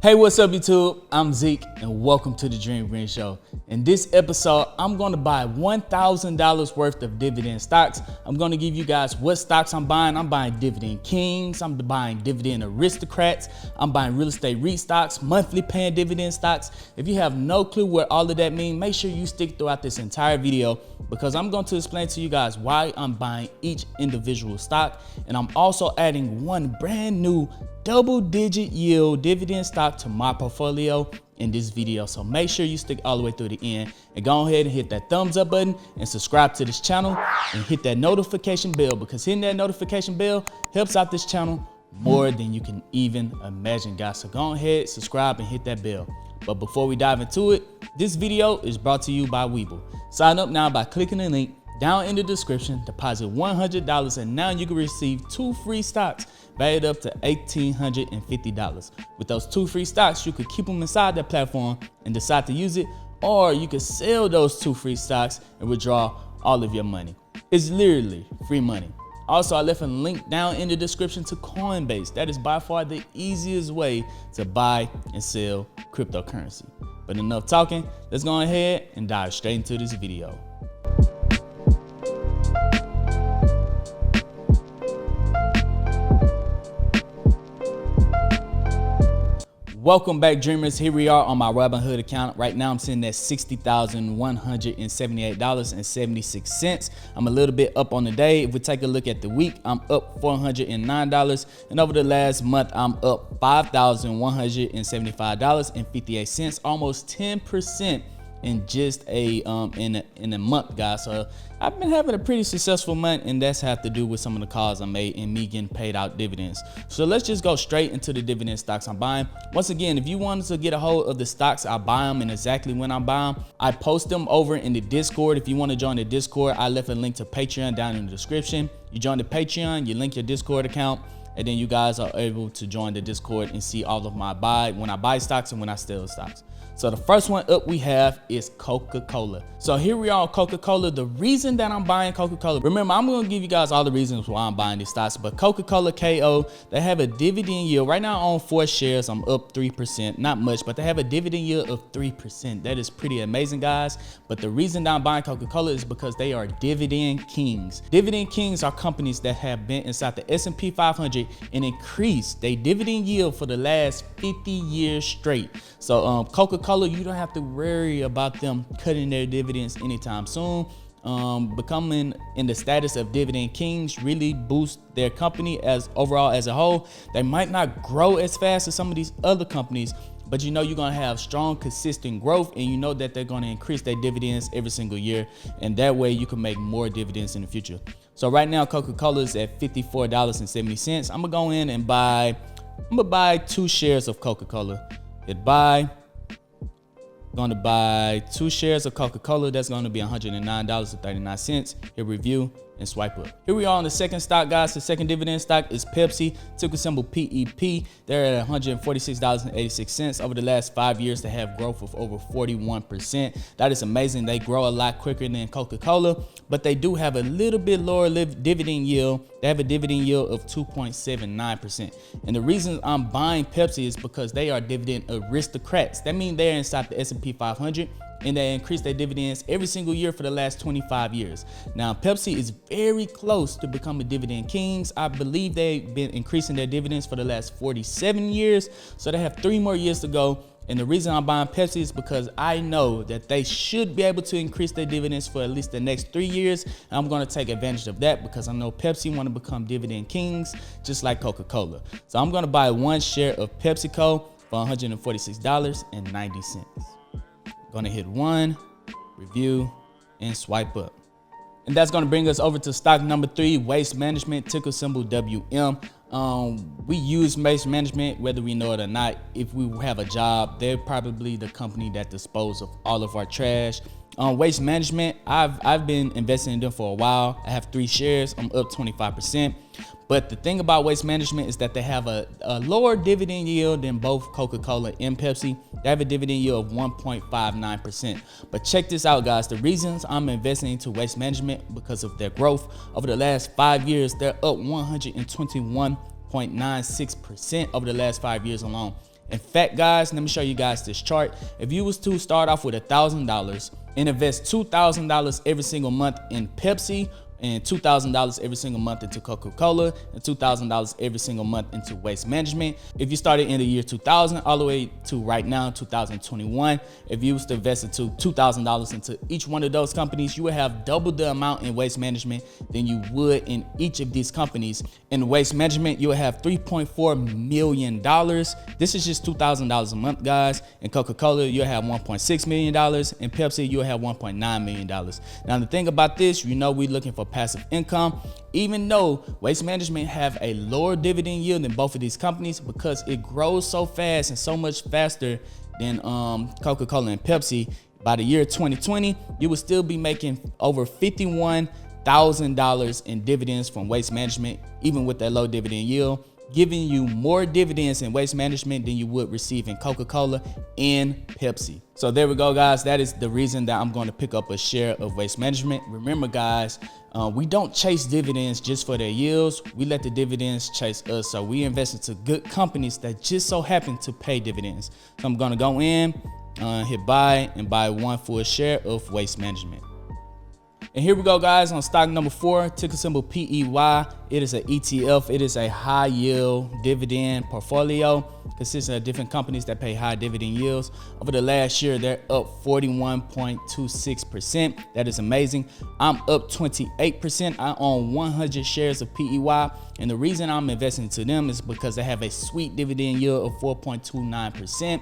Hey, what's up YouTube? I'm Zeke and welcome to the Dream Green Show. In this episode, I'm going to buy $1,000 worth of Dividend stocks. I'm going to give you guys what stocks I'm buying. I'm buying Dividend Kings, I'm buying Dividend Aristocrats, I'm buying real estate REIT stocks, monthly paying dividend stocks. If you have no clue what all of that means, make sure you stick throughout this entire video because I'm going to explain to you guys why I'm buying each individual stock. And I'm also adding one brand new double-digit yield dividend stock to my portfolio in this video. So make sure you stick all the way through the end and go ahead and hit that thumbs up button and subscribe to this channel and hit that notification bell because hitting that notification bell helps out this channel more than you can even imagine, guys. So go ahead, subscribe and hit that bell. But before we dive into it, this video is brought to you by Webull. Sign up now by clicking the link down in the description, deposit $100, and now you can receive 2 free stocks valued up to $1,850. With those 2 free stocks, you could keep them inside that platform and decide to use it, or you could sell those 2 free stocks and withdraw all of your money. It's literally free money. Also, I left a link down in the description to Coinbase. That is by far the easiest way to buy and sell cryptocurrency. But enough talking, let's go ahead and dive straight into this video. Welcome back, dreamers. Here we are on my Robinhood account. Right now I'm sitting at $60,178.76. I'm a little bit up on the day. If we take a look at the week, I'm up $409, and over the last month I'm up $5,175.58, almost 10% in just a month, guys. So I've been having a pretty successful month, and that's have to do with some of the calls I made and me getting paid out dividends. So let's just go straight into the dividend stocks I'm buying. Once again, if you wanted to get a hold of the stocks, I buy them and exactly when I buy them, I post them over in the Discord. If you want to join the Discord, I left a link to Patreon down in the description. You join the Patreon, you link your Discord account, and then you guys are able to join the Discord and see all of my when I buy stocks and when I sell stocks. So the first one up we have is Coca-Cola. So here we are on Coca-Cola. The reason that I'm buying Coca-Cola, remember, I'm going to give you guys all the reasons why I'm buying these stocks, but Coca-Cola KO, they have a dividend yield. Right now I own 4 shares. I'm up 3%, not much, but they have a dividend yield of 3%. That is pretty amazing, guys. But the reason that I'm buying Coca-Cola is because they are dividend kings. Dividend kings are companies that have been inside the S&P 500 and increased their dividend yield for the last 50 years straight. So Coca-Cola, you don't have to worry about them cutting their dividends anytime soon. Becoming in the status of dividend kings really boosts their company as overall as a whole. They might not grow as fast as some of these other companies, but you know you're gonna have strong, consistent growth, and you know that they're gonna increase their dividends every single year, and that way you can make more dividends in the future. So right now Coca-Cola is at $54.70. I'm gonna go in and buy 2 shares of Coca-Cola. Going to buy 2 shares of Coca-Cola. That's going to be $109.39. Hit review and swipe up. Here we are on the second stock, guys. The second dividend stock is Pepsi, ticker symbol PEP. They're at $146.86. Over the last 5 years, they have growth of over 41%. That is amazing. They grow a lot quicker than Coca-Cola, but they do have a little bit lower dividend yield. They have a dividend yield of 2.79%. And the reason I'm buying Pepsi is because they are dividend aristocrats. That means they're inside the S&P 500. And they increase their dividends every single year for the last 25 years. Now, Pepsi is very close to becoming dividend kings. I believe they've been increasing their dividends for the last 47 years. So they have 3 more years to go. And the reason I'm buying Pepsi is because I know that they should be able to increase their dividends for at least the next 3 years. And I'm going to take advantage of that because I know Pepsi want to become dividend kings just like Coca-Cola. So I'm going to buy 1 share of PepsiCo for $146.90. Gonna hit 1, review, and swipe up. And that's gonna bring us over to stock number 3, Waste Management, ticker symbol WM. We use Waste Management whether we know it or not. If we have a job, they're probably the company that disposes of all of our trash. Waste Management, I've been investing in them for a while. I have 3 shares. I'm up 25%. But the thing about Waste Management is that they have a lower dividend yield than both Coca-Cola and Pepsi. They have a dividend yield of 1.59%. But check this out, guys. The reasons I'm investing into Waste Management because of their growth. Over the last 5 years, they're up 121.96% over the last 5 years alone. In fact, guys, let me show you guys this chart. If you was to start off with $1,000 and invest $2,000 every single month in Pepsi, and $2,000 every single month into Coca-Cola, and $2,000 every single month into waste management. If you started in the year 2000 all the way to right now, 2021, if you was to invest into $2,000 into each one of those companies, you would have double the amount in waste management than you would in each of these companies. In waste management, you would have $3.4 million. This is just $2,000 a month, guys. In Coca-Cola, you'll have $1.6 million. In Pepsi, you'll have $1.9 million. Now, the thing about this, you know, we're looking for passive income, even though waste management have a lower dividend yield than both of these companies because it grows so fast and so much faster than Coca-Cola and Pepsi. By the year 2020, you will still be making over $51,000 in dividends from waste management, even with that low dividend yield, giving you more dividends in waste management than you would receive in Coca-Cola and Pepsi. So there we go, guys. That is the reason that I'm going to pick up a share of waste management. Remember, guys, we don't chase dividends just for their yields. We let the dividends chase us. So we invest into good companies that just so happen to pay dividends. So I'm going to go in, hit buy, and buy one full share of waste management. And here we go, guys, on stock number 4, ticker symbol PEY. It is an ETF. It is a high yield dividend portfolio consisting of different companies that pay high dividend yields. Over the last year, they're up 41.26%. That is amazing. I'm up 28%. I own 100 shares of PEY. And the reason I'm investing into them is because they have a sweet dividend yield of 4.29%.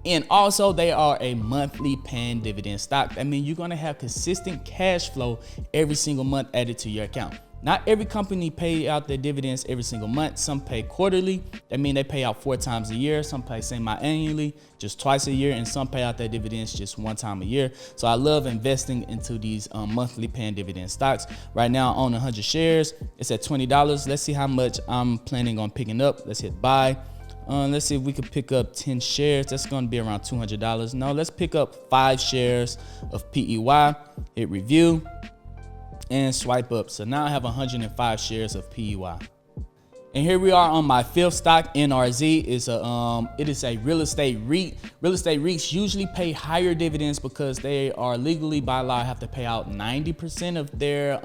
And also, they are a monthly paying dividend stock. That means you're going to have consistent cash flow every single month added to your account. Not every company pay out their dividends every single month. Some pay quarterly. That means they pay out 4 times a year. Some pay semi-annually, just twice a year. And some pay out their dividends just 1 time a year. So I love investing into these monthly paying dividend stocks. Right now, I own 100 shares. It's at $20. Let's see how much I'm planning on picking up. Let's hit buy. Let's see if we could pick up 10 shares. That's going to be around $200. No, let's pick up 5 shares of PEY. Hit review and swipe up. So now I have 105 shares of PEY. And here we are on my 5th stock, NRZ. It is a real estate REIT. Real estate REITs usually pay higher dividends because they are legally by law have to pay out 90% of their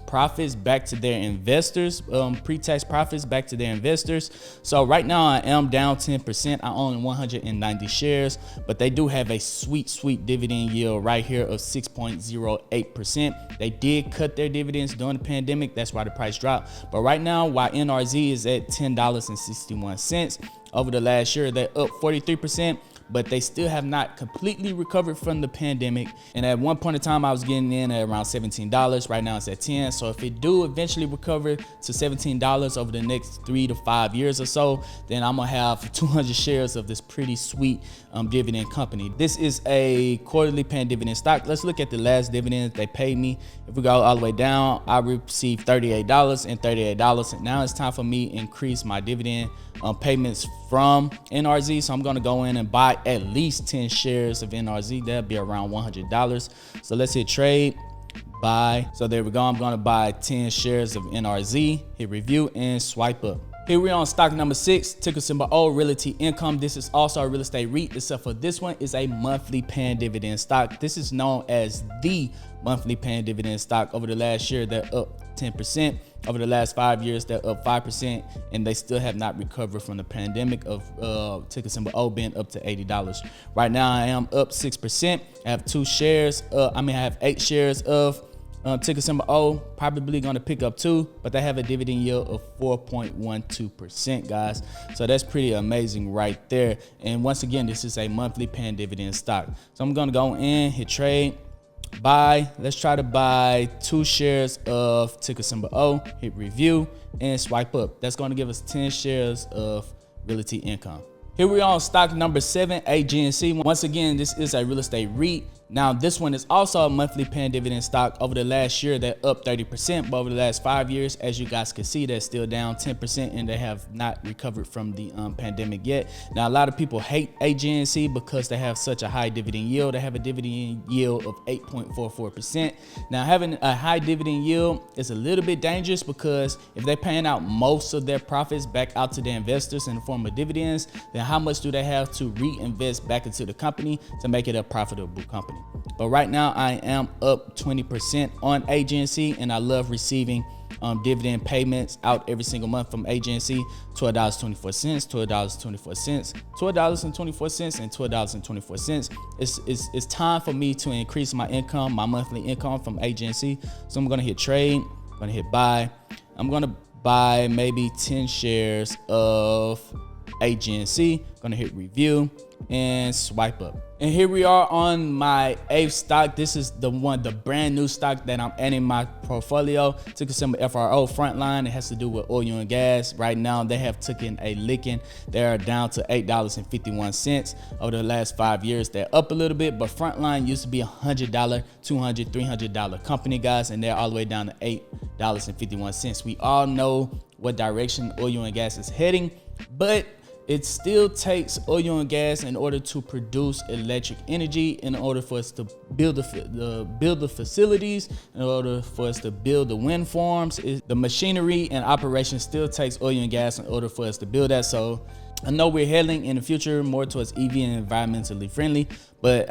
profits back to their investors, pre-tax profits back to their investors. So right now I am down 10%. I own 190 shares, but they do have a sweet dividend yield right here of 6.08%. They did cut their dividends during the pandemic. That's why the price dropped. But right now, while NRZ is at $10.61, over the last year, they're up 43%. But they still have not completely recovered from the pandemic. And at one point in time, I was getting in at around $17. Right now it's at $10. So if it do eventually recover to $17 over the next 3 to 5 years or so, then I'm gonna have 200 shares of this pretty sweet dividend company. This is a quarterly paying dividend stock. Let's look at the last dividend they paid me. If we go all the way down, I received $38 and $38. And now it's time for me to increase my dividend payments from NRZ. So I'm going to go in and buy at least 10 shares of NRZ. That'll be around $100. So let's hit trade, buy. So there we go. I'm going to buy 10 shares of NRZ, hit review and swipe up. Here we are on stock number 6, ticker symbol O, Realty Income. This is also a real estate REIT, except for this one is a monthly paying dividend stock. This is known as the monthly paying dividend stock. Over the last year, they're up 10%. Over the last 5 years, they're up 5%, and they still have not recovered from the pandemic of ticker symbol O being up to $80. Right now, I am up 6%. I have 2 shares. I have 8 shares of ticker symbol O, probably going to pick up 2, but they have a dividend yield of 4.12%, guys. So that's pretty amazing right there. And once again, this is a monthly paying dividend stock. So I'm going to go in, hit trade, buy. Let's try to buy 2 shares of ticker symbol O, hit review and swipe up. That's going to give us 10 shares of Realty Income. Here we are on stock number 7, AGNC. Once again, this is a real estate REIT. Now, this one is also a monthly paying dividend stock. Over the last year, they're up 30%, but over the last 5 years, as you guys can see, they're still down 10%, and they have not recovered from the pandemic yet. Now, a lot of people hate AGNC because they have such a high dividend yield. They have a dividend yield of 8.44%. Now, having a high dividend yield is a little bit dangerous because if they're paying out most of their profits back out to their investors in the form of dividends, then how much do they have to reinvest back into the company to make it a profitable company? But right now I am up 20% on AGNC, and I love receiving dividend payments out every single month from AGNC. $12.24, $12.24, $12.24, and $12.24. It's time for me to increase my income, my monthly income from AGNC. So I'm gonna hit trade, I'm gonna hit buy. I'm gonna buy maybe 10 shares of AGNC. Gonna hit review and swipe up. And here we are on my 8th stock. This is the brand new stock that I'm adding my portfolio. Ticker symbol FRO, Frontline. It has to do with oil and gas. Right now they have taken a licking. They're down to $8.51. Over the last 5 years, they're up a little bit, but Frontline used to be $100, $200, $300 company, guys, and they're all the way down to $8.51. We all know what direction oil and gas is heading, but it still takes oil and gas in order to produce electric energy, in order for us to build the facilities, in order for us to build the wind farms. The machinery and operation still takes oil and gas in order for us to build that. So I know we're heading in the future more towards EV and environmentally friendly, but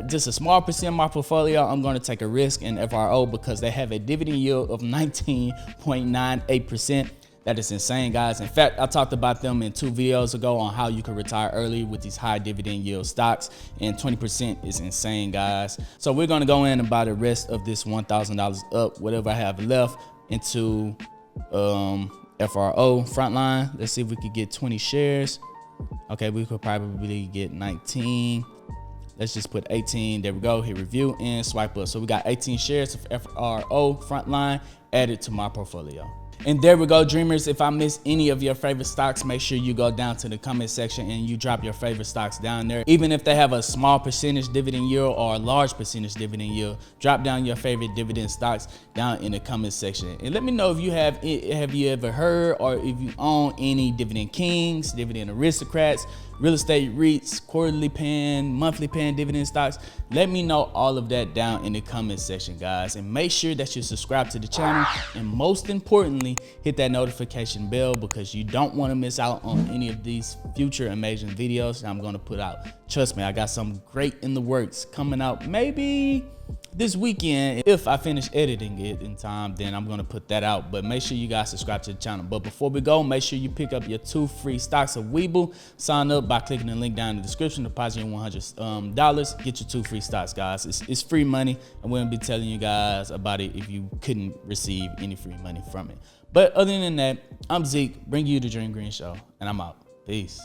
just a small percent of my portfolio, I'm going to take a risk in FRO because they have a dividend yield of 19.98%. That is insane, guys. In fact, I talked about them in 2 videos ago on how you can retire early with these high dividend yield stocks, and 20% is insane, guys. So we're going to go in and buy the rest of this $1,000 up, whatever I have left, into FRO, Frontline. Let's see if we could get 20 shares. Okay, we could probably get 19. Let's just put 18. There we go. Hit review and swipe up. So we got 18 shares of FRO, Frontline, added to my portfolio. And there we go, dreamers. If I miss any of your favorite stocks, make sure you go down to the comment section and you drop your favorite stocks down there. Even if they have a small percentage dividend yield or a large percentage dividend yield, drop down your favorite dividend stocks down in the comment section. And let me know if you have you ever heard or if you own any dividend kings, dividend aristocrats, real estate REITs, quarterly paying, monthly paying dividend stocks. Let me know all of that down in the comment section, guys. And make sure that you subscribe to the channel. And most importantly, hit that notification bell because you don't want to miss out on any of these future amazing videos that I'm going to put out. Trust me, I got some great in the works coming out maybe this weekend. If I finish editing it in time, then I'm going to put that out. But make sure you guys subscribe to the channel. But before we go, make sure you pick up your 2 free stocks of Webull. Sign up by clicking the link down in the description. Deposit your $100. Get your 2 free stocks, guys. It's free money. I wouldn't be telling you guys about it if you couldn't receive any free money from it. But other than that, I'm Zeke, bringing you the Dream Green Show, and I'm out. Peace.